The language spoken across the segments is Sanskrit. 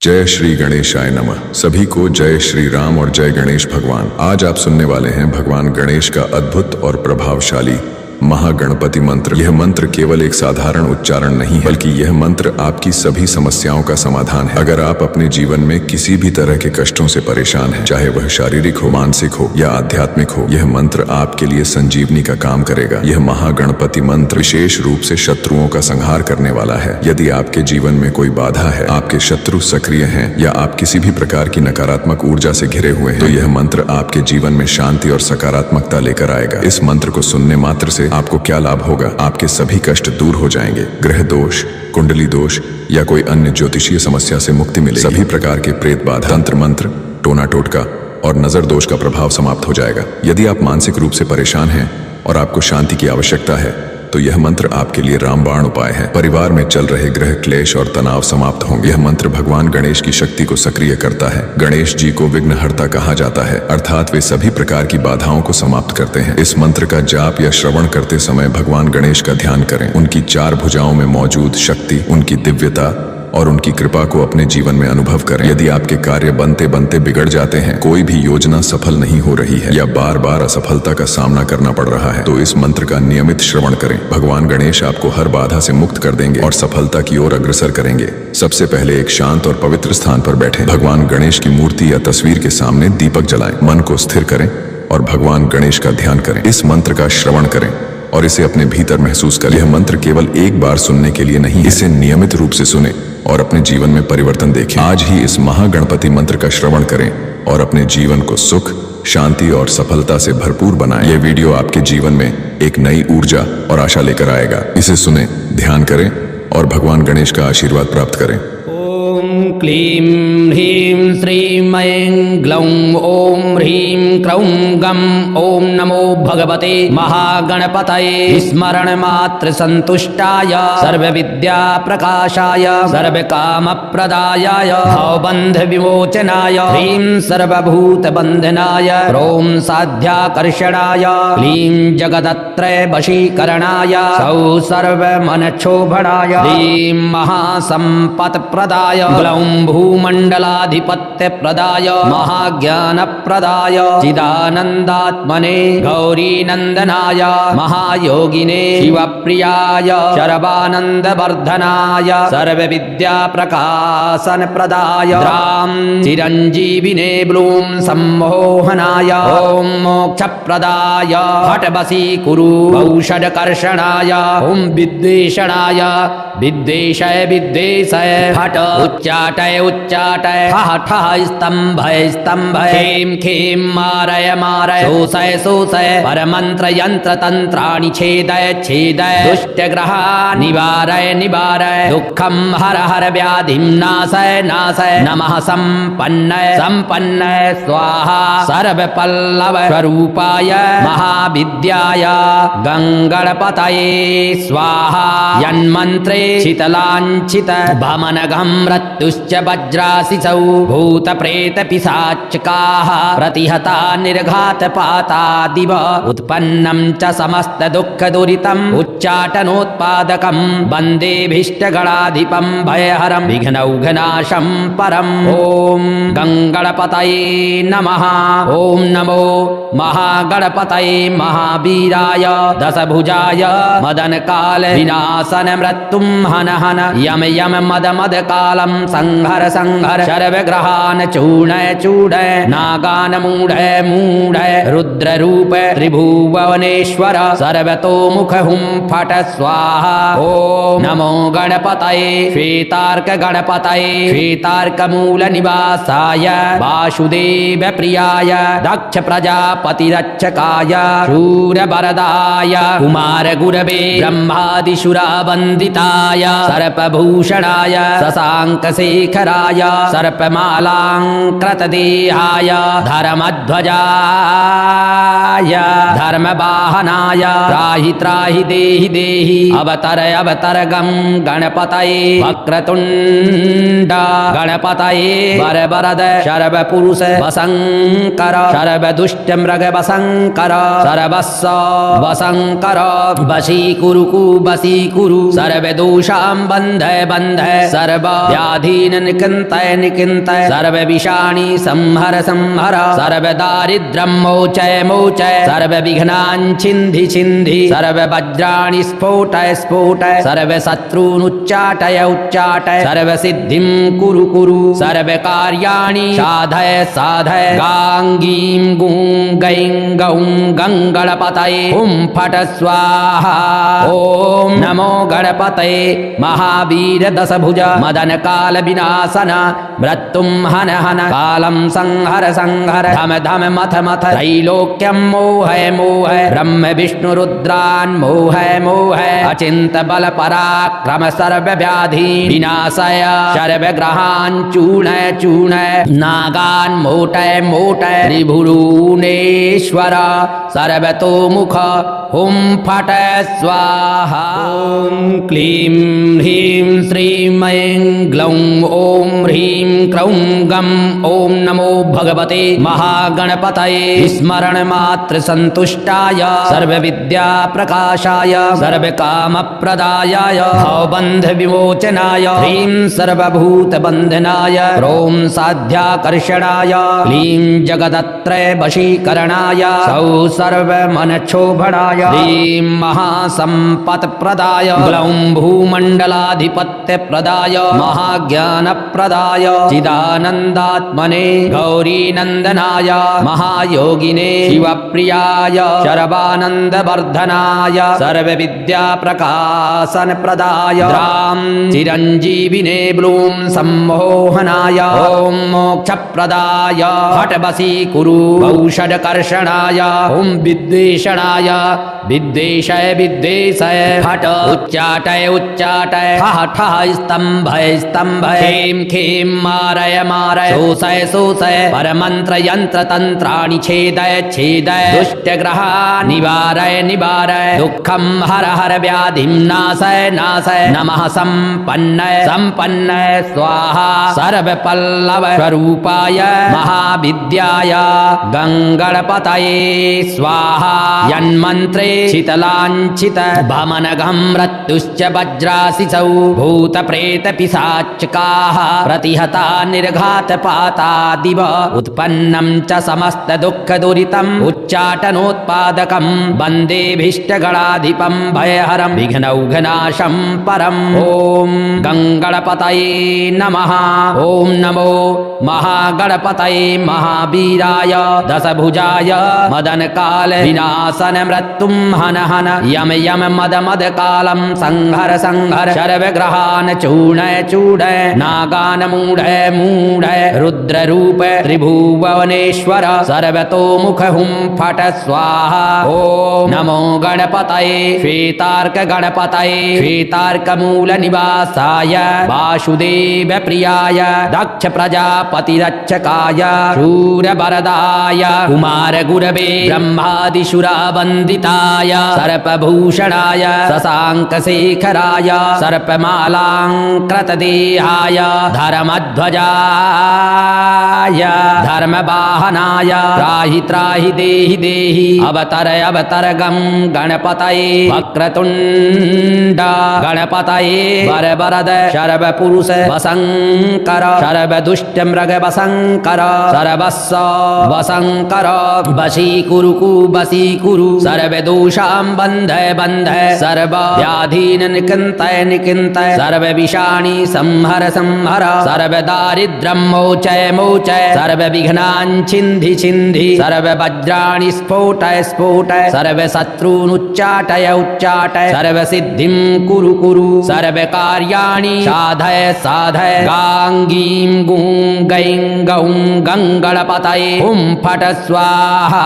जय श्री गणेशाय नमः। सभी को जय श्री राम और जय गणेश भगवान। आज आप सुनने वाले हैं भगवान गणेश का अद्भुत और प्रभावशाली महागणपति मंत्र। यह मंत्र केवल एक साधारण उच्चारण नहीं है, बल्कि यह मंत्र आपकी सभी समस्याओं का समाधान है। अगर आप अपने जीवन में किसी भी तरह के कष्टों से परेशान हैं, चाहे वह शारीरिक हो, मानसिक हो या आध्यात्मिक हो, यह मंत्र आपके लिए संजीवनी का काम करेगा। यह महागणपति मंत्र विशेष रूप से शत्रुओं का संहार करने वाला है। यदि आपके जीवन में कोई बाधा है, आपके शत्रु सक्रिय हैं या आप किसी भी प्रकार की नकारात्मक ऊर्जा से घिरे हुए हैं, तो यह मंत्र आपके जीवन में शांति और सकारात्मकता लेकर आएगा। इस मंत्र को सुनने मात्र से आपको क्या लाभ होगा? आपके सभी कष्ट दूर हो जाएंगे। ग्रह दोष, कुंडली दोष या कोई अन्य ज्योतिषीय समस्या से मुक्ति मिलेगी। सभी प्रकार के प्रेत बाधा, तंत्र मंत्र, टोना टोटका और नजर दोष का प्रभाव समाप्त हो जाएगा। यदि आप मानसिक रूप से परेशान हैं और आपको शांति की आवश्यकता है, तो यह मंत्र आपके लिए रामबाण उपाय है। परिवार में चल रहे ग्रह क्लेश और तनाव समाप्त होंगे। यह मंत्र भगवान गणेश की शक्ति को सक्रिय करता है। गणेश जी को विघ्नहर्ता कहा जाता है, अर्थात वे सभी प्रकार की बाधाओं को समाप्त करते हैं। इस मंत्र का जाप या श्रवण करते समय भगवान गणेश का ध्यान करें। उनकी चार भुजाओं में मौजूद शक्ति, उनकी दिव्यता और उनकी कृपा को अपने जीवन में अनुभव करें। यदि आपके कार्य बनते बनते बिगड़ जाते हैं, कोई भी योजना सफल नहीं हो रही है या बार बार असफलता का सामना करना पड़ रहा है, तो इस मंत्र का नियमित श्रवण करें। भगवान गणेश आपको हर बाधा से मुक्त कर देंगे और सफलता की ओर अग्रसर करेंगे। सबसे पहले एक शांत और पवित्र स्थान पर बैठें। भगवान गणेश की मूर्ति या तस्वीर के सामने दीपक जलाएं। मन को स्थिर करें और भगवान गणेश का ध्यान करें। इस मंत्र का श्रवण करें और इसे अपने भीतर महसूस करें। यह मंत्र केवल एक बार सुनने के लिए नहीं है, इसे नियमित रूप से सुने और अपने जीवन में परिवर्तन देखें। आज ही इस महागणपति मंत्र का श्रवण करें और अपने जीवन को सुख, शांति और सफलता से भरपूर बनाएं। यह वीडियो आपके जीवन में एक नई ऊर्जा और आशा लेकर आएगा। इसे सुने, ध्यान करें और भगवान गणेश का आशीर्वाद प्राप्त करें। ओम क्लीं ह्रीं श्रीं ऐं ग्लौं ओम ह्रीं क्रौं गम ओम नमो भगवते महागणपतये। स्मरण मात्र संतुष्टाय सर्व विद्या प्रकाशाय सर्व काम प्रदायाय भवबंध विमोचनाय ह्रीं सर्वभूत बंधनाय ह्रौं साध्याकर्षणाय क्लीं जगदत्रय वशीकरणाय सौ सर्व मन क्षोभणाय ह्रीं महासंपत् प्रदाय ग्लौं भूमंडलाधिपत्य प्रदाय महाज्ञान प्रदाय चिदानंदात्मने गौरी नंदनाय महायोगिने शिवप्रियाय शरवानंद वर्धनाय सर्व विद्या प्रकाशन प्रदाय राम चिरंजीविने ब्लूम सम्मोहनाय ओम मोक्ष प्रदाय हट बसी कुरु औषध कर्षणाय ओम विद्वेषणाय विद्वेषय विद्वेषय हट उच्चाटय उच्चाटय ठः ठः स्तंभय स्तंभय खेम खेम मारय मारय शोषय शोषय परमंत्र यंत्र तंत्राणि छेदय छेदय दुष्ट ग्रहा निवारय निवारय दुःखं हर हर व्याधिं नाशय नाशय नमः संपन्नय संपन्नय स्वाहा सर्व पल्लव स्वरूपाय महाविद्याय गंगणपतये स्वाहा। यन्मन्त्रे शीतलाञ्छित भमनघं मृत्युश्च वज्राशिसौ भूत प्रेत पिशाचकाः प्रतिहता निर्घात पातादिव उत्पन्नं च समस्त दुःख दुरितम् उच्चाटनोत्पादकं वन्दे भीष्टगणाधिपं भयहरं विघ्नौघनाशं परम्। ओम गंगणपतये नमः। ओम नमो महागणपतये महावीराय दशभुजाय मदन काल विनाशन मृत्युं हन हन यम यम मद मद कालम संहर संहर सर्वग्रहान् चूर्णय चूर्णय नागान् मूढय मूढय रुद्र रूप त्रिभुवनेश्वर सर्वतोमुख हुं फट स्वाहा। ओम नमो गणपतये श्वेतार्क गणपतये श्वेतार्क मूल निवासाय वासुदेव प्रियाय दक्ष प्रजापति रक्षकाय शूरवरदाय कुमार गुरवे ब्रह्मादिशुरा वंदिताय सर्पभूषणाय शशांकशेखराय सर्पमालांकृतदेहाय धर्मध्वजाय धर्मवाहनाय त्राहि त्राहि देहि देहि अवतर अवतर गं गणपतये वक्रतुंड गणपतये वरवरद शर्वपुरुष वशंकर सर्वदुष्टम्र मृग वसंकर सर्वस्व वसंकर वशीकुरु वशीकुरु सर्वदोषां बन्धय बन्धय सर्व व्याधीन निकन्तय निकन्तय सर्व विषाणि संहर संहर सर्व दारिद्र्यं मोचय मोचय सर्व विघ्नान् छिन्धि छिन्धि सर्व वज्राणि स्फोटय स्फोटय सर्व शत्रून् उच्चाटय उच्चाटय सर्व सिद्धिं कुरु कुरु सर्व कार्याणि साधय साधय गां गीं गुं गैं गौं गङ्गणपतये हुं फट स्वाहा ओम नमो गणपतये महावीर दशभुज मदन काल विनाशन मृत्युं हन हन कालं संहर संहर धम धम मथ मथ त्रैलोक्यं मोहय मोहय ब्रह्म विष्णु रुद्रान् मोहय मोहय अचिंत बल पराक्रम सर्व व्याधि विनाशय सर्व ग्रहान् चूर्णय चूर्णय नागान् मोटय मोटय त्रिभुवनेश्वर सर्वतोमुख हुं फट स्वाहा ओम क्लीं ह्रीं श्रीं ऐं ग्लौं ओम ह्रीं क्रौं गं ओम नमो भगवते महागणपतये स्मरण मात्र संतुष्टाय सर्व विद्या प्रकाशाय सर्व काम प्रदायाय भवबन्ध विमोचनाय ह्रीं सर्वभूत बन्धनाय ह्रौं साध्याकर्षणाय क्लीं जगदत्रय वशीकरणाय सौ सर्व मन क्षोभणाय ह्रीं महासंपत् प्रदाय ग्लौं भूमण्डलाधिपत्य प्रदाय महाज्ञान प्रदाय चिदानन्दात्मने गौरी नंदनाय महायोगिने शिवप्रियाय शरवानन्दवर्धनाय सर्व विद्या प्रकाशन प्रदाय राम चिरंजीविने ब्लूं सम्मोहनाय ओम मोक्ष प्रदाय हट वशीकुरु औषधकर्षणाय ओम विद्वेषणाय विद्वेषय विद्वेषय हट उच्चाटय उच्चाटय ठः ठः स्तंभय स्तंभय खेम खेम मारय मारय शोषय शोषय परमंत्र यंत्र तंत्राणि छेदय छेदय दुष्ट ग्रहान् निवारय निवारय दुःखं हर हर व्याधिं नाशय नाशय नमः संपन्नय संपन्नय स्वाहा सर्व पल्लव स्वरूपाय महाविद्याय गंगणपतये स्वाहा यन्मन्त्रे शीतलाञ्छित भमनघं मृत्युश्च वज्राशिसौ भूत प्रेत पिशाचकाः प्रतिहता निर्घात पाता दिव उत्पन्नं च समस्त दुःख दुरितम् उच्चाटनोत्पादकं वन्दे भीष्टगणाधिपं भयहरं विघ्नौघनाशं परम् ओम गंगणपतये नमः ओम नमो महागणपतये महावीराय दशभुजाय मदन काल विनाशन मृत्युं हन हन यम यम मद मद कालं संहर संहर सर्व ग्रहान् चूर्णय चूर्णय नागान् मूढय मूढय रुद्र रूप त्रिभुवनेश्वर सर्वतोमुख हुं फट स्वाहा ओम नमो गणपतये श्वेतार्क गणपतये श्वेतार्क मूल निवासाय वासुदेव प्रियाय दक्ष प्रजापति रक्षकाय शूर वरदाय कुमार गुरवे ब्रह्मादिशुरा वन्दिताय सर्पभूषणाय शशांक शेखराय सर्पमालांकृत देहाय धर्मध्वजाय धर्मवाहनाय त्राहि त्राहि देहि देहि अवतर अवतर गं गणपतये वक्रतुण्ड गणपतये वरवरद शर्वपुरुष वसंकर सर्वदुष्ट मृग वसंकर सर्वस्व वसंकर वशीकुरु वशीकुरु सर्वदोषां बन्धय बन्धय सर्व व्याधीन निकन्तय निकन्तय सर्व विषाणि संहर संहर सर्व दारिद्र्यं मोचय मोचय सर्व विघ्नान् छिन्धि छिन्धि सर्व वज्राणि स्फोटय स्फोटय सर्व शत्रून् उच्चाटय उच्चाटय सर्व सिद्धिं कुरु कुरु सर्व कार्याणि साधय साधय गां गीं गुं गैं गौं गङ्गणपतये हुं फट स्वाहा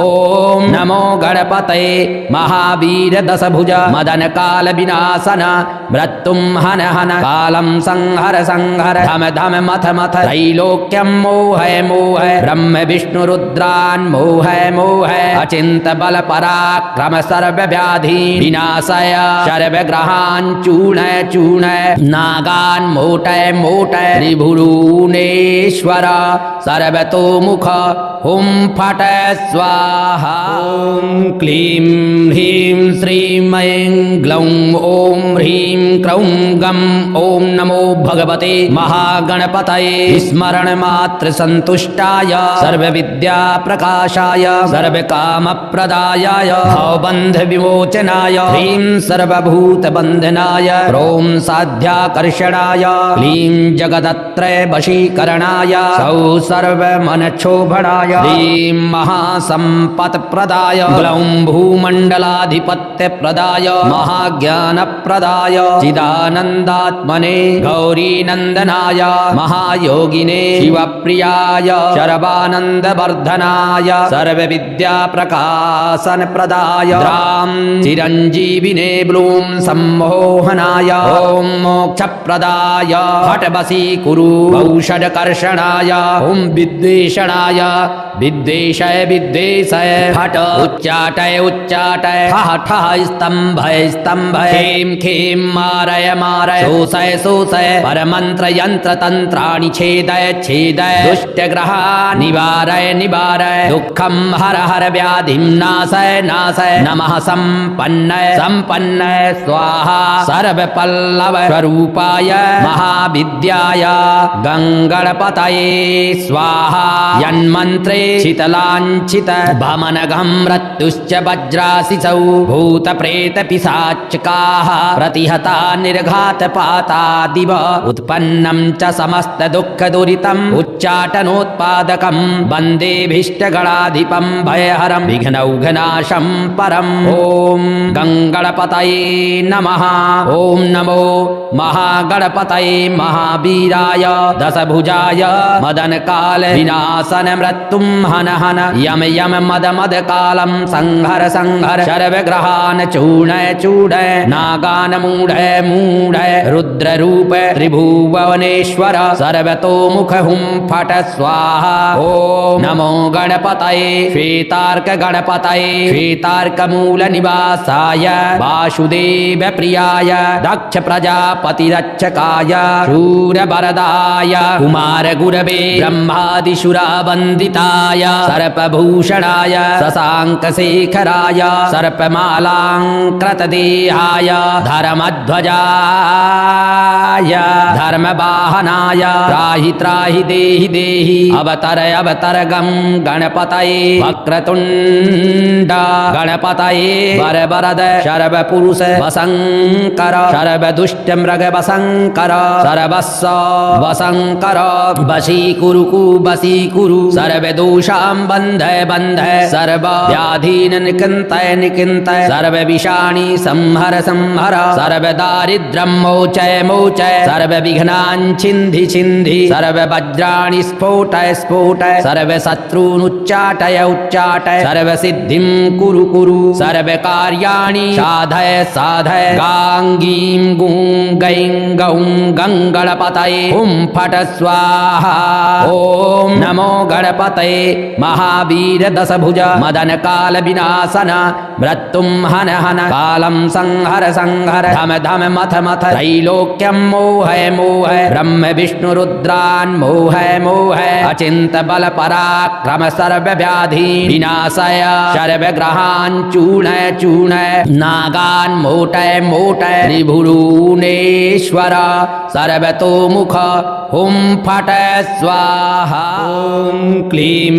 ओम नमो गणपतये महावीर दशभुज मदन काल विनाशन मृत्युं हन हन कालं संहर संहर धम धम मथ मथ त्रैलोक्यं मोहय मोहय ब्रह्म विष्णु रुद्रान् मोहय मोहय अचिंत बल पराक्रम सर्व व्याधि विनाशय सर्व ग्रहान् चूर्णय चूर्णय नागान् मोटय मोटय त्रिभुवनेश्वर सर्वतोमुख हुं फट स्वाहा ॐ क्लीं ह्रीं श्रीं ऐं ग्लौं ॐ ह्रीं क्रौं गं ॐ नमो भगवते महागणपतये स्मरण मात्र संतुष्टाय सर्वविद्या प्रकाशाय सर्वकामप्रदायाय भवबन्ध विमोचनाय ह्रीं सर्वभूत बन्धनाय ॐ साध्याकर्षणाय क्लीं जगदत्रय वशीकरणाय सौ सर्वमनक्षोभणाय ह्रीं महासम्पत्प्रदाय ग्लौं भूमण्डलाधिपत्यप्रदाय महाज्ञानप्रदाय चिदानन्दात्मने गौरीनन्दनाय महायोगिने शिवप्रियाय शरवानन्दवर्धनाय सर्वविद्याप्रकाशनप्रदाय द्रां चिरञ्जीविने ब्लूं सम्मोहनाय ॐ मोक्षप्रदाय फट्वशीकुरु औषधकर्षणाय ॐ विद्वेषणाय विद्वेषय विद्वेषय फट उच्चाटय उच्चाटय ठः ठः स्तम्भय स्तम्भय खेम खेम मारय मारय शोषय शोषय परमन्त्र यन्त्र तन्त्राणि छेदय छेदय दुष्टग्रहान् निवारय निवारय दुःखं हर हर व्याधिं नाशय नाशय नमः सम्पन्नय सम्पन्नय स्वाहा सर्वपल्लव स्वरूपाय महाविद्याय गङ्गणपतये स्वाहा यन्मन्त्रे शीतलाञ्चित भमनघं मृत्युश्च वज्राशिसौ भूतप्रेतपिशाचकाः प्रतिहता निर्घातपातादिव उत्पन्नं च समस्तदुःखदुरितम् उच्चाटनोत्पादकं वन्देभीष्टगणाधिपं भयहरं विघ्नौघनाशं परम् ॐ गङ्गणपतये नमः ॐ नमो महागणपतये महावीराय दशभुजाय मदनकाल विनाशन मृत्युं हन हन यम यम मद मद कालं संहर संहर सर्वग्रहान् चूर्णय चूर्णय नागान् मूढय मूढय रुद्ररूप त्रिभुवनेश्वर सर्वतोमुख हुं फट स्वाहा ॐ नमो गणपतये श्वेतार्क गणपतये श्वेतार्कमूल निवासाय वासुदेव प्रियाय दक्ष प्रजापतिरक्षकाय शूरवरदाय कुमार गुरवे ब्रह्मादिशुरावन्दिताय सर्पभूषणाय शशाङ्कशेखराय सर्पमालाङ्कृतदेहाय धर्मध्वजाय धर्मवाहनाय त्राहि त्राहि देहि देहि अवतर अवतर गं गणपतये वक्रतुण्ड गणपतये वरवरद सर्वपुरुष वशङ्कर सर्वदुष्टमृग वशङ्कर सर्वस्व वशङ्कर वशीकुरु वशीकुरु सर्वदोषां बन्धय बन्धय सर्वव्याधीन निकन्तय निकन्तय सर्वविषाणि संहर संहर सर्वदारिद्र्यं मोचय मोचय सर्वविघ्नान् छिन्धि छिन्धि सर्ववज्राणि स्फोटय स्फोटय सर्वशत्रून् उच्चाटय उच्चाटय सर्वसिद्धिं कुरु कुरु सर्वकार्याणि साधय साधय गां गीं गुं गैं गौं गङ्गणपतये हुं फट स्वाहा ॐ नमो गणपतये महावीर दशभुज मदन काल विनाशन मृत्युं हन हन कालं संहर संहर धम धम मथ मथ त्रैलोक्यं मोहय मोहय ब्रह्म विष्णु रुद्रान् मोहय मोहय अचिंत बल पराक्रम सर्व व्याधि विनाशय सर्व ग्रहान् चूर्णय चूर्णय नागान् मोटय मोटय त्रिभुवनेश्वर सर्वतोमुख हुं फट स्वाहा ॐ क्लीं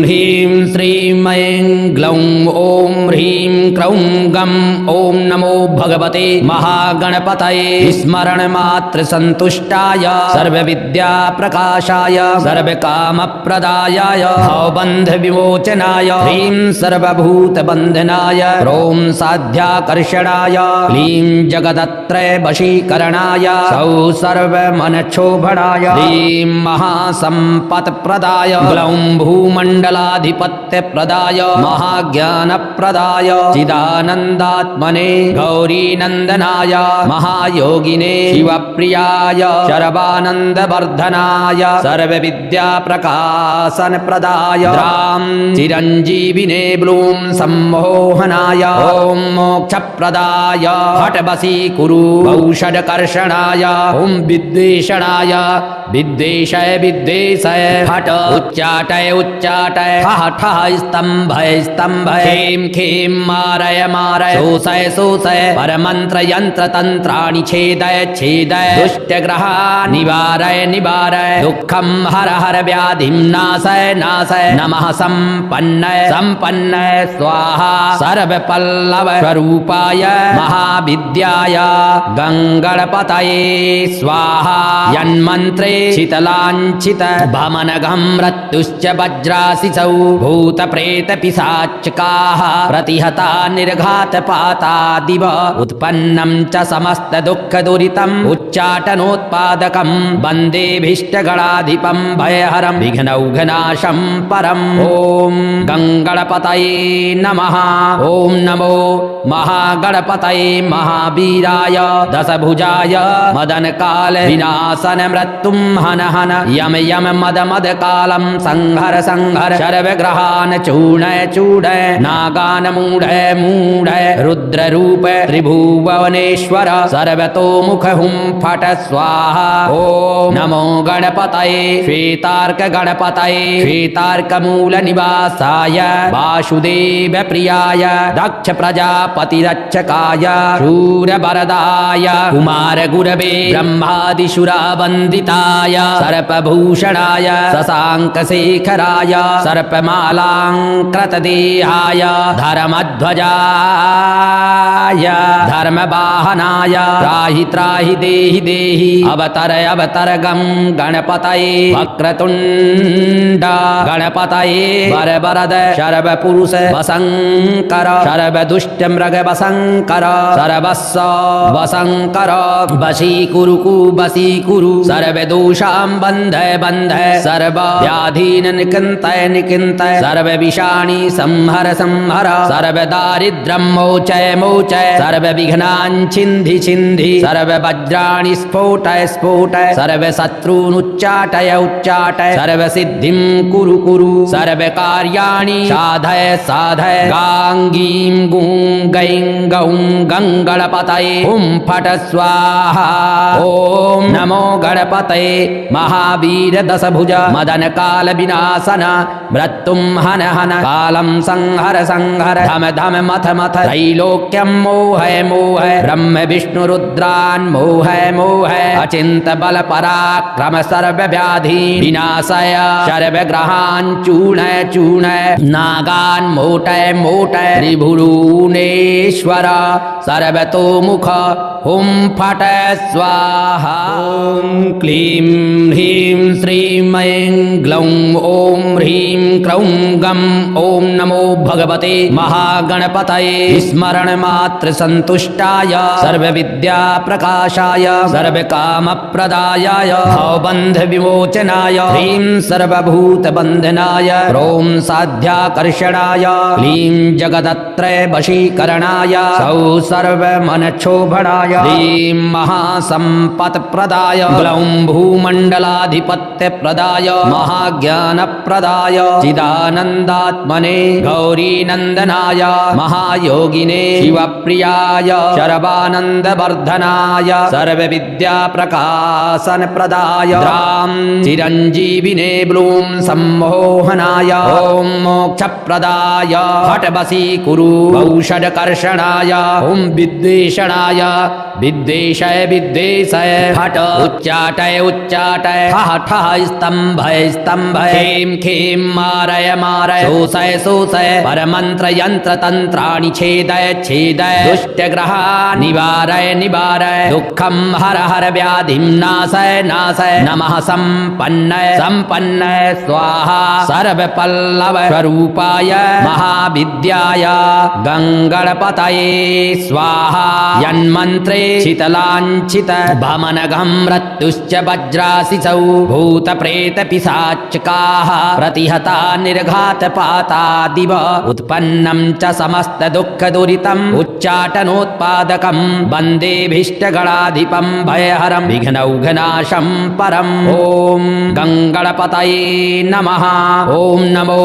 ह्रीं श्रीं ऐं ग्लौं ॐ ह्रीं क्रौं गं ॐ नमो भगवते महागणपतये स्मरण मात्र संतुष्टाय सर्वविद्या प्रकाशाय सर्वकामप्रदायाय भवबन्ध विमोचनाय ह्रीं सर्वभूत बन्धनाय ॐ साध्याकर्षणाय क्लीं जगदत्रय वशीकरणाय सौ सर्वमनक्षोभणाय ह्रीं महासम्पत्प्रदाय ग्लौं भूमण्डलाधिपत्यप्रदाय महाज्ञानप्रदाय चिदानन्दात्मने गौरीनन्दनाय महायोगिने शिवप्रियाय शरवानन्दवर्धनाय सर्वविद्याप्रकाशनप्रदाय द्रां चिरञ्जीविने ब्लूं सम्मोहनाय ॐ मोक्षप्रदाय हठवशीकुरु औषधकर्षणाय ॐ विद्वेषणाय विद्वेषय विद्वेषय हठ उच्चाटय उच्चाटय ठः ठः स्तम्भय स्तम्भय खें खें मारय मारय शोषय शोषय परमन्त्र यन्त्र तन्त्राणि छेदय छेदय दुष्टग्रहान् निवारय निवारय दुःखं हर हर व्याधिं नाशय नाशय नमः सम्पन्नय सम्पन्नय स्वाहा सर्वपल्लव स्वरूपाय महाविद्याय गङ्गणपतये स्वाहा यन्मन्त्रे शीतलाञ्छित भमनघं मृत्युश्च वज्राशिसौ भूतप्रेतपिशाचकाः प्रतिहता निर्घातपातादिव उत्पन्नं च समस्तदुःखदुरितम् उच्चाटनोत्पादकं वन्देभीष्टगणाधिपं भयहरं विघ्नौघनाशं परम् ॐ गङ्गणपतये नमः ॐ नमो महागणपतये महावीराय दशभुजाय मदनकाल विनाशन मृत्युं हन हन यम यम मद मद कालं संहर संहर सर्वग्रहान् चूर्णय चूर्णय नागान् मूढय मूढय रुद्ररूप त्रिभुवनेश्वर सर्वतोमुख हुं फट स्वाहा ॐ नमो गणपतये श्वेतार्क गणपतये श्वेतार्कमूल निवासाय वासुदेव प्रियाय दक्ष प्रजापतिरक्षकाय शूरवरदाय कुमार गुरवे ब्रह्मादिशुरावन्दिताय सर्पभूषणाय शशाङ्कशेखराय सर्पमालाङ्कृतदेहाय धर्मध्वजाय धर्मवाहनाय त्राहि त्राहि देहि देहि अवतर अवतर गं गणपतये वक्रतुण्ड गणपतये वरवरद शर्वपुरुष वशङ्कर सर्वदुष्टमृग वशङ्कर सर्वस्व वशङ्कर वशीकुरु वशीकुरु सर्वदोषां बन्धय बन्धय सर्वव्याधीन निकन्तय निकन्तय सर्वविषाणि संहर संहर सर्वदारिद्र्यं मोचय मोचय सर्वविघ्नान् छिन्धि छिन्धि सर्ववज्राणि स्फोटय स्फोटय सर्वशत्रून् उच्चाटय उच्चाटय सर्वसिद्धिं कुरु कुरु सर्वकार्याणि साधय साधय गां गीं गुं गैं गौं गङ्गणपतये हुं फट स्वाहा ॐ नमो गणपतये महावीर दशभुज मदन काल विनाशन मृत्युं हन हन कालं संहर संहर धम धम मथ मथ त्रैलोक्यं मोहय मोहय ब्रह्म विष्णु रुद्रान् मोहय मोहय अचिन्त बल पराक्रम सर्वव्याधि विनाशय सर्वग्रहान् चूर्णय चूर्णय नागान् मोटय मोटय त्रिभुवनेश्वर सर्वतोमुख हुं फट स्वाहा ॐ क्लीं ह्रीं श्रीं ऐं ग्लौं ॐ ह्रीं क्रौं गं ॐ नमो भगवते महागणपतये स्मरणमात्र सन्तुष्टाय सर्वविद्याप्रकाशाय सर्वकामप्रदायाय भवबन्धविमोचनाय ह्रीं सर्वभूतबन्धनाय ह्रौं साध्याकर्षणाय क्लीं जगदत्रयवशीकरणाय सौः सर्वमनक्षोभणाय ह्रीं महासम्पत्प्रदाय ग्लौं भूमण्डलाधिपत्यप्रदाय महाज्ञानप्रदाय चिदानन्दात्मने गौरीनन्दनाय महायोगिने शिवप्रियाय शरवानन्दवर्धनाय सर्वविद्याप्रकाशनप्रदाय द्रां चिरञ्जीविने ब्लूं सम्मोहनाय ॐ मोक्षप्रदाय हठवशीकुरु औषधकर्षणाय ॐ विद्वेषणाय विद्वेषय विद्वेषय हठ उच्चाटय उच्चाटय ठः ठः स्तम्भय स्तम्भय खें खें मारय मारय शोषय शोषय परमंत्र यंत्र तंत्राणि छेदय छेदय दुष्टग्रहान् निवारय निवारय दुःखं हर हर व्याधिं नाशय नाशय नमः संपन्नय संपन्नय स्वाहा सर्वपल्लव स्वरूपाय महाविद्याय गंगणपतये स्वाहा यन्मन्त्रे शीतलाञ्छित भमनघं मृत्युश्च वज्राशिसौ भूतप्रेतपिशाचकाः प्रतिहता निर्घातपातादिव उत्पन्नं च समस्तदुःखदुरितम् उच्चाटनोत्पादकं वन्देभीष्टगणाधिपं भयहरं विघ्नौघनाशं परम् ॐ गङ्गणपतये नमः ॐ नमो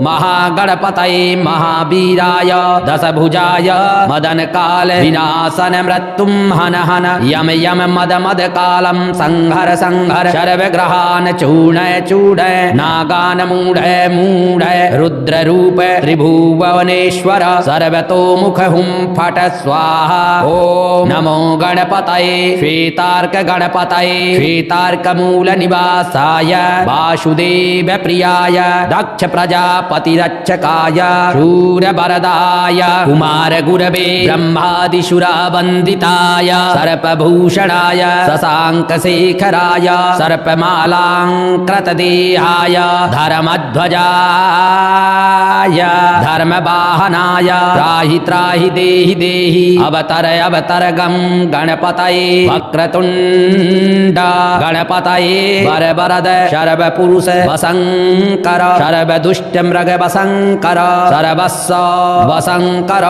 महागणपतये महावीराय दशभुजाय मदनकाल विनाशन मृत्युं हन हन यम यम मद मद कालं संहर संहर सर्वग्रहान् चूर्णय चूर्णय नागान् मूढय मूढय रुद्ररूप त्रिभुवनेश्वर सर्वतोमुख हुं फट स्वाहा ॐ नमो गणपतये श्वेतार्क गणपतये श्वेतार्क मूल निवासाय वासुदेव प्रियाय दक्ष प्रजापतिरक्षकाय शूरवरदाय कुमार गुरवे ब्रह्मादिशुरावन्दिताय सर्पभूषणाय शशाङ्कशेखराय सर्पमालाङ्कृतदेहाय धर्मध्वजाय धर्मवाहनाय त्राहि त्राहि देहि देहि अवतर अवतर गं गणपतये वक्रतुण्ड गणपतये वरवरद शर्वपुरुष वशङ्कर सर्वदुष्टमृग वशङ्कर सर्वस्व वशङ्कर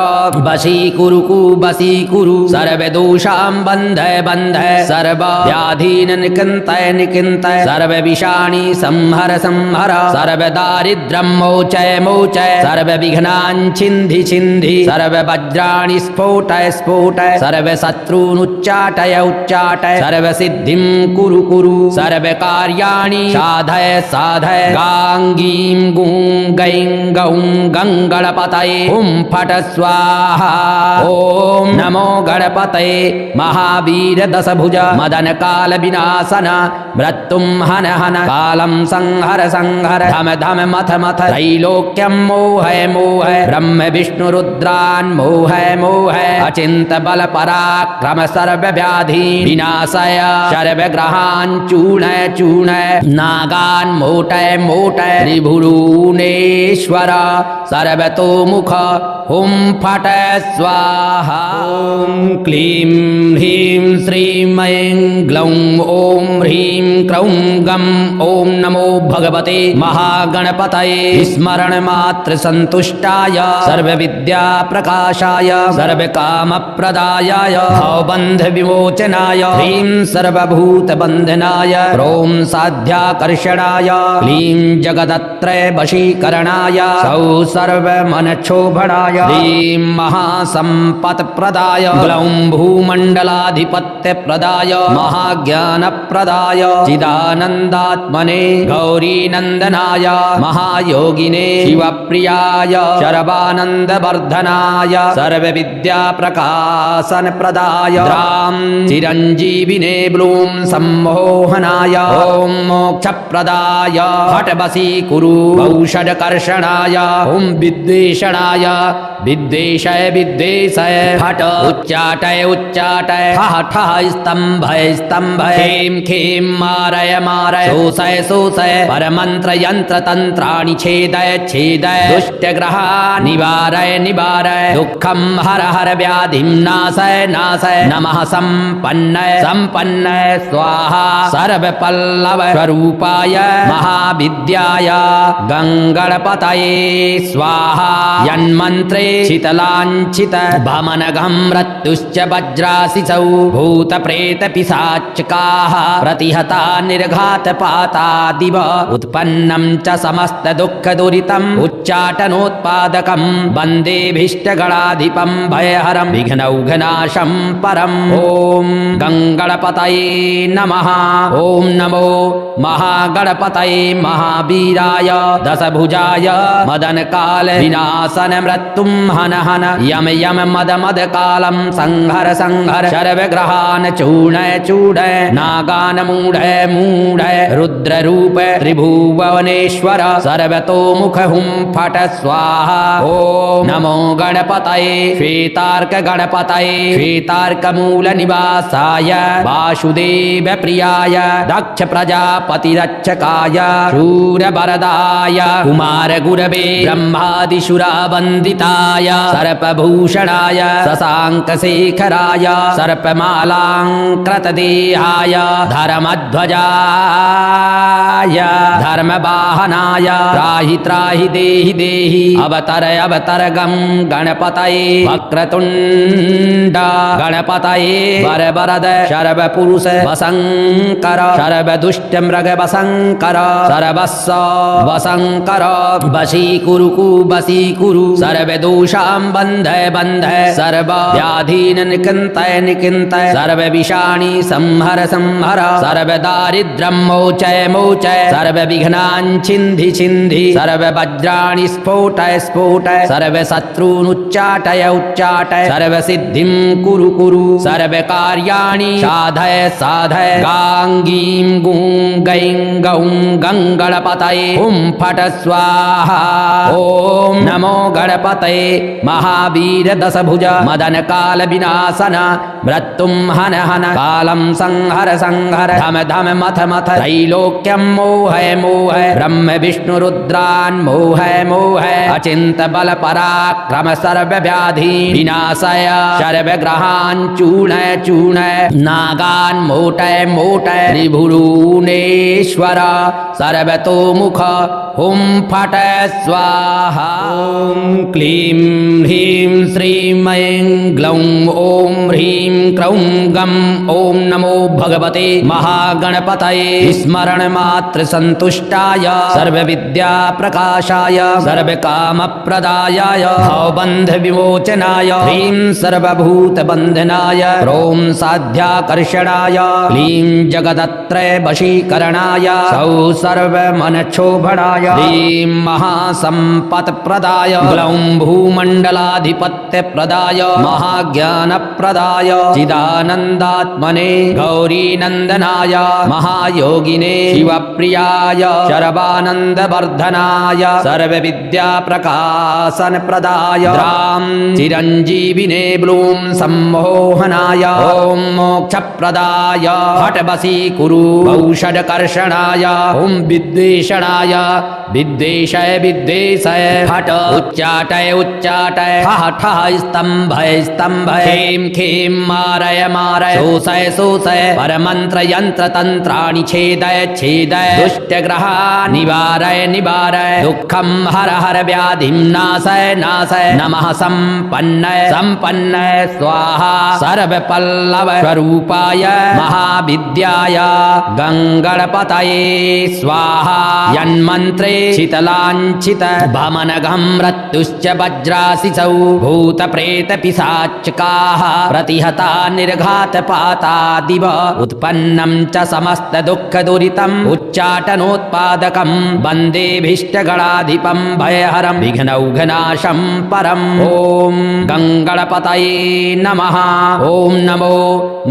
वशीकुरु वशीकुरु सर्वदोषां बन्धय बन्धय सर्वव्याधीन् निकन्तय निकन्तय सर्वविषाणि संहर संहर सर्वदारिद्र्यं मोचय मोचय सर्वविघ्नान् छिन्धि छिन्धि सर्ववज्राणि स्फोटय स्फोटय सर्वशत्रून् उच्चाटय उच्चाटय सर्वसिद्धिं कुरु कुरु सर्वकार्याणि साधय साधय गां गीं गुं गैं गौं गङ्गणपतये हुं फट स्वाहा ॐ नमो गणपतये महावीर दशभुज मदन काल विनाशन मृत्युं हन हन कालं संहर संहर धम धम मथ मथ त्रैलोक्यं मोहय मोहय ब्रह्म विष्णु रुद्रान् मोहय मोहय अचिन्त बल पराक्रम सर्वव्याधि विनाशय सर्वग्रहान् चूर्णय चूर्णय नागान् मोटय मोटय त्रिभुवनेश्वर सर्वतोमुख हुं फट स्वाहा ॐ क्लीं ह्रीं श्रीं ऐं ग्लौं ॐ ह्रीं क्रौं गं ॐ नमो भगवते महागणपतये स्मरणमात्र सन्तुष्टाय सर्वविद्याप्रकाशाय सर्वकामप्रदायाय भवबन्धविमोचनाय ह्रीं सर्वभूतबन्धनाय ह्रौं साध्याकर्षणाय क्लीं जगदत्रयवशीकरणाय सौः सर्वमनक्षोभणाय ह्रीं महासम्पत्प्रदाय ग्लौं भूमण्डलाधिपत्यप्रदाय महाज्ञानप्रदाय चिदानन्दात्मने गौरीनन्दनाय महायोगिने शिवप्रियाय शरवानन्दवर्धनाय सर्वविद्याप्रकाशनप्रदाय द्रां चिरञ्जीविने ब्लूं सम्मोहनाय ॐ मोक्षप्रदाय हठवशीकुरु औषधकर्षणाय ॐ विद्वेषणाय विद्वेषय विद्वेषय हठ उच्चाटय उच्चाटय ठः ठः स्तम्भय स्तम्भय खें खें मारय मारय शोषय शोषय परमंत्र यंत्र तंत्राणि छेदय छेदय दुष्टग्रहान् निवारय निवारय दुःखं हर हर व्याधिं नाशय नाशय नमः संपन्नय संपन्नय स्वाहा सर्वपल्लव स्वरूपाय महाविद्याय गंगणपतये स्वाहा यन्मन्त्रे शीतलाञ्छित भमनघं मृत्युश्च वज्राशिसौ भूतप्रेतपिशाचकाः प्रतिहता निर्घातपातादिव उत्पन्नं च समस्तदुःखदुरितम् उच्चाटनोत्पादकं वन्देभीष्टगणाधिपं भयहरं विघ्नौघनाशं परम् ॐ गङ्गणपतये नमः ॐ नमो महागणपतये महावीराय दशभुजाय मदन काल विनाशन मृत्युम हन हन यम यम मद मद कालम संहर संहर सर्वग्रहान् चूर्णय चूर्णय नागान् मूढय मूढय रुद्र रूप त्रिभुवनेश्वर सर्वतोमुख हुं फट स्वाहा। ओम नमो गणपतये श्वेतार्क गणपतये श्वेतार्क मूल निवासाय वासुदेव प्रियाय दक्ष प्रजापति रक्षकाय शूरवरदाय कुमार गुरवे ब्रह्मादिशुरावन्दिताय सर्पभूषणाय शशाङ्कशेखराय सर्पमालाङ्कृतदेहाय धर्मध्वजाय धर्मवाहनाय त्राहि त्राहि देहि देहि अवतर अवतर गं गणपतये वक्रतुण्ड गणपतये वरवरद शर्वपुरुष वशङ्कर सर्वदुष्टमृग वशङ्कर सर्वस्व वशङ्कर वशीकुरु वशीकुरु सर्वदोषां बन्धय बन्धय सर्वव्याधीन् निकृन्तय निकृन्तय सर्वविषाणि संहर संहर सर्वदारिद्र्यं मोचय मोचय सर्वविघ्नान् छिन्धि छिन्धि सर्ववज्राणि स्फोटय स्फोटय सर्वशत्रून् उच्चाटय उच्चाटय सर्वसिद्धिं कुरु कुरु सर्वकार्याणि साधय साधय गां गीं गुं गैं गौं गङ्गणपतये हुं फट स्वाहा। ओम नमो गणपतये महावीर दशभुज मदन काल विनाशन मृत्युम हन हन कालम संहर संहर धम धम मथ मथ त्रैलोक्यं मोहय मोहय ब्रह्म विष्णु रुद्रान् मोहय मोहय अचिंत बल पराक्रम सर्व व्याधि विनाशय सर्वग्रहान् चूर्णय चूर्णय नागान् मोटय मोटय त्रिभुवनेश्वर सर्वतोमुख हुं फट स्वाहा। ओम क्लीं ह्रीं श्रीं ऐं ग्लौं ओम ह्रीं क्रौं गं ओम नमो भगवते महागणपतये स्मरण मात्र संतुष्टाय सर्वविद्या प्रकाशाय सर्वकामप्रदायाय भवबन्ध विमोचनाय ह्रीं सर्वभूत बन्धनाय ह्रौं साध्याकर्षणाय क्लीं जगदत्रय वशीकरणाय सौः सर्वमनक्षोभणाय ह्रीं महासम्पत्प्रदाय ग्लौं भूमण्डलाधिपत्यप्रदाय महाज्ञानप्रदाय चिदानन्दात्मने गौरीनन्दनाय महायोगिने शिवप्रियाय शरवानन्दवर्धनाय सर्वविद्याप्रकाशनप्रदाय द्रां चिरञ्जीविने ब्लूं सम्मोहनाय ॐ मोक्षप्रदाय हठवशीकुरु औषधकर्षणाय ॐ विद्वेषणाय विद्वेषय विद्वेषय हठ उच्चाटय उच्चाटय ठः ठः स्तम्भय स्तम्भय खें खें मारय मारय शोषय शोषय परमन्त्र यन्त्र तन्त्राणि छेदय छेदय दुष्टग्रहान् निवारय निवारय दुःखं हर हर व्याधिं नाशय नाशय नमः सम्पन्नय सम्पन्नय स्वाहा सर्वपल्लव स्वरूपाय महाविद्याय गङ्गणपतये स्वाहा। यन्मन्त्रे शीतलाञ्छित भमनघं मृत्युश्च वज्राशिसौ भूतप्रेतपिशाचकाः प्रतिहता निर्घातपाता दिव उत्पन्नं च समस्तदुःखदुरितम् उच्चाटनोत्पादकं वन्देऽभीष्टगणाधिपं भयहरं विघ्नौघनाशं परम्। ॐ गङ्गणपतये नमः। ॐ नमो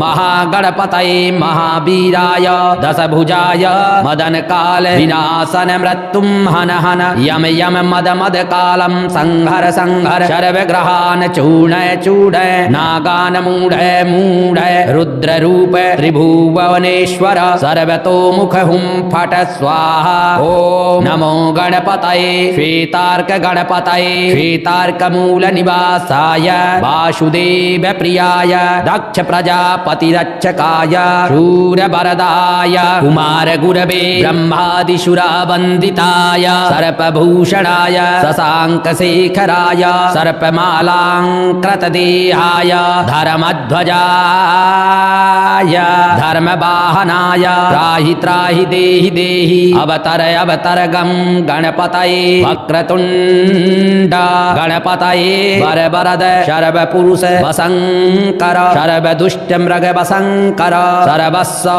महागणपतये महावीराय दशभुजाय मदन काल विनाशन मृत्युम हन हन यम यम मद मद कालम संहर संहर सर्वग्रहान् चूर्णय चूर्णय नागान् मूढय मूढय रुद्र रूप त्रिभुवनेश्वर सर्वतोमुख हुं फट स्वाहा। ओम नमो गणपतये श्वेतार्क गणपतये श्वेतार्क मूल निवासाय वासुदेव प्रियाय दक्ष प्रजापति रक्षकाय शूरवरदाय कुमार गुरवे ब्रह्मादिशुरावन्दिताय सर्पभूषणाय शशाङ्कशेखराय सर्पमालाङ्कृतदेहाय धर्मध्वजाय धर्मवाहनाय त्राहि त्राहि देहि देहि अवतर अवतर गं मङ्गलं गणपतये वक्रतुण्ड गणपतये वरवरद शर्वपुरुष वसङ्कर शर्वदुष्टमृग वसङ्कर सर्वस्व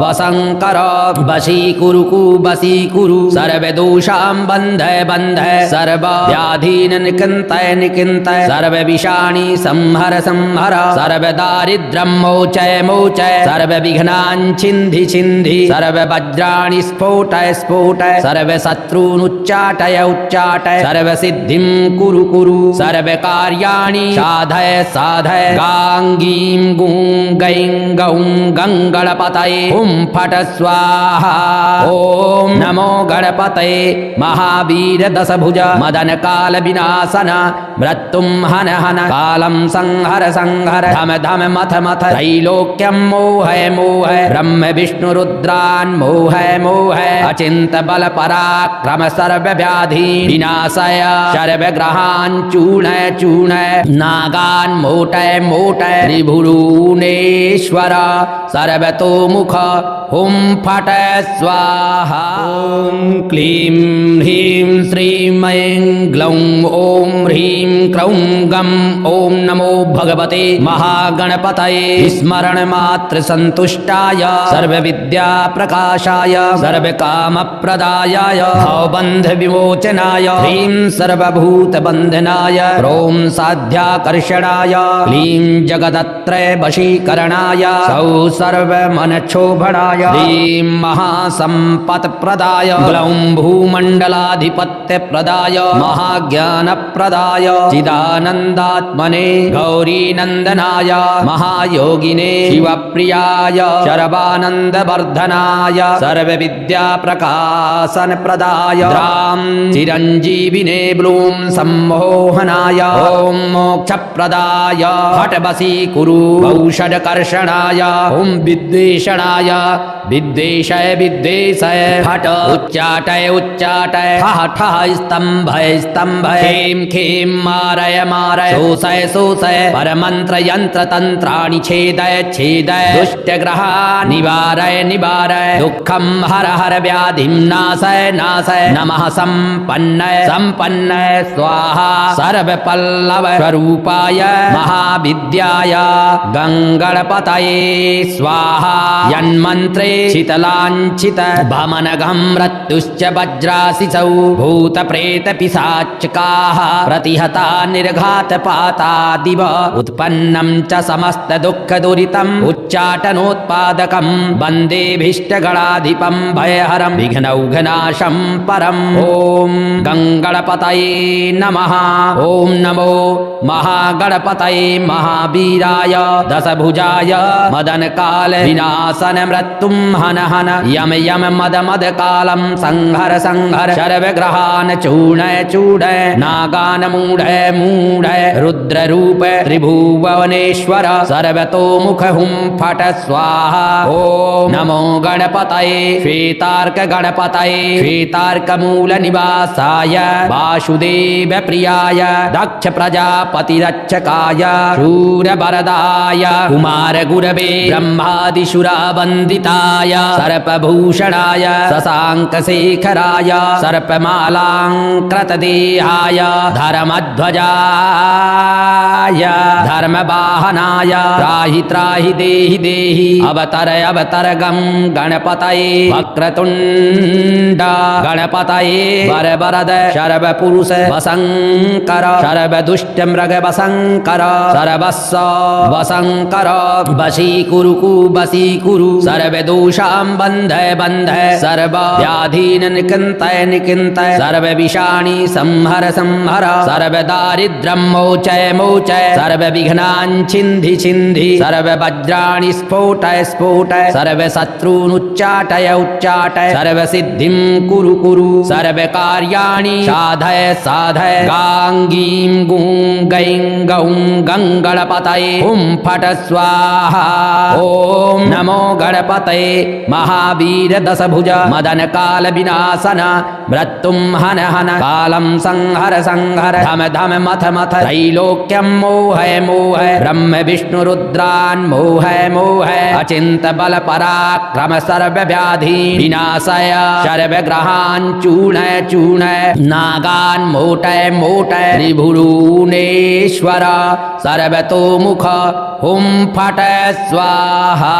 वसङ्कर वशीकुरु वशीकुरु सर्वदोषां बन्धय बन्धय सर्वव्याधीन् निकिन्तय निकिन्तय सर्वविषाणि संहर संहर सर्वदारिद्र्यं मोचय मोचय सर्वविघ्नान् छिन्धि छिन्धि सर्ववज्राणि स्फोटय स्फोटय सर्वशत्रून् उच्चाटय उच्चाटय सर्वसिद्धिं कुरु कुरु सर्वकार्याणि साधय साधय गां गीं गुं गैं गौं गङ्गणपतये हुं फट स्वाहा। ॐ नमो गणपतये महावीर दशभुज मदन काल विनाशन मृत्युं हन हन कालं संहर संहर धम धम मथ मथ त्रैलोक्यं मोहय मोहय ब्रह्म विष्णु रुद्रान् मोहय मोहय अचिन्त बल पराक्रम सर्व व्याधि विनाशय सर्व ग्रहान् चूर्णय चूर्णय नागान् मोटय मोटय त्रिभुवनेश्वर सर्वतोमुख हुं फट स्वाहा। ॐ क्लीं ह्रीं श्रीं ऐं ग्लौं ॐ ह्रीं क्रौं गं ॐ नमो भगवते महागणपतये स्मरण मात्र संतुष्टाय सर्वविद्या प्रकाशाय सर्वकामप्रदायाय भवबन्ध विमोचनाय ह्रीं सर्वभूत बन्धनाय ह्रौं साध्याकर्षणाय क्लीं जगदत्रय वशीकरणाय सौः सर्वमनक्षोभणाय ह्रीं महासम्पत्प्रदाय ग्लौं भूमण्डलाधिपत्यप्रदाय महाज्ञानप्रदाय चिदानन्दात्मने गौरीनन्दनाय महायोगिने शिवप्रियाय शरवानन्दवर्धनाय सर्वविद्याप्रकाशनप्रदाय द्रां चिरञ्जीविने ब्लूं सम्मोहनाय ॐ मोक्षप्रदाय फट वशीकुरु औषधकर्षणाय ॐ विद्वेषणाय विद्वेषय विद्वेषय फट उच्चाटय उच्चाटय ठः ठः स्तम्भय स्तम्भय खें खें मारय मारय शोषय शोषय परमन्त्र यन्त्र तन्त्राणि छेदय छेदय दुष्टग्रहान् निवारय निवारय दुःखं हर हर व्याधिं नाशय नाशय नमः सम्पन्नय सम्पन्नय स्वाहा सर्वपल्लव स्वरूपाय महाविद्याय गङ्गणपतये स्वाहा। यन्मन्त्रे शीतलाञ्चित भमनघं मृत्युश्च वज्राशिसौ भूतप्रेतपिशाचकाः प्रतिहता निर्घातपातादिव उत्पन्नं च समस्तदुःखदुरितम् उच्चाटनोत्पादकं वन्देऽभीष्टगणाधिपं भयहरं विघ्नौघनाशं परम्। ॐ गङ्गणपतये नमः। ॐ नमो महागणपतये महावीराय दशभुजाय मदनकाल विनाशन मृत्युं हन हन यम यम मद मद कालं संहर संहर सर्वग्रहान् चूर्णय चूर्णय नागान् मूढय मूढय रुद्ररूप त्रिभुवनेश्वर सर्वतोमुख हुं फट स्वाहा। ॐ नमो गणपतये श्वेतार्क गणपतये श्वेतार्कमूल निवासाय वासुदेव प्रियाय दक्ष प्रजापतिरक्षकाय शूरवरदाय कुमार गुरवे ब्रह्मादिशुरावन्दिताय सर्पभूषणाय शशाङ्कशेखराय सर्पमालाङ्कृतदेहाय धर्मध्वजाय धर्मवाहनाय त्राहि त्राहि देहि देहि अवतर अवतर गं गणपतये वक्रतुण्ड गणपतये वरवरद शर्वपुरुष वसङ्कर शर्वदुष्टमृग वसङ्कर सर्वस्व वसङ्कर वशीकुरु वशीकुरु सर्वदोषां बन्धय बन्धय सर्वव्याधीन् निकिन्तय निकिन्तय सर्वविषाणि संहर संहर सर्वदारिद्र्यं मोचय मोचय सर्वविघ्नान् छिन्धि छिन्धि सर्ववज्राणि स्फोटय स्फोटय सर्वशत्रून् उच्चाटय उच्चाटय सर्वसिद्धिं कुरु कुरु सर्वकार्याणि साधय साधय गां गीं गुं गैं गौं गङ्गणपतये हुं फट स्वाहा ॐ नमो गणपतये महावीर दशभुज मदन काल विनाशन मृत्युं हन हन कालं संहर संहर धम धम मथ मथ त्रैलोक्यं मोहय मोहय ब्रह्म विष्णु रुद्रान् मोहय मोहय अचिंत बल पराक्रम सर्व व्याधि विनाशय सर्व ग्रहान् चूर्णय चूर्णय नागान् मोटय मोटय त्रिभुवनेश्वर सर्वतोमुख हुं फट स्वाहा।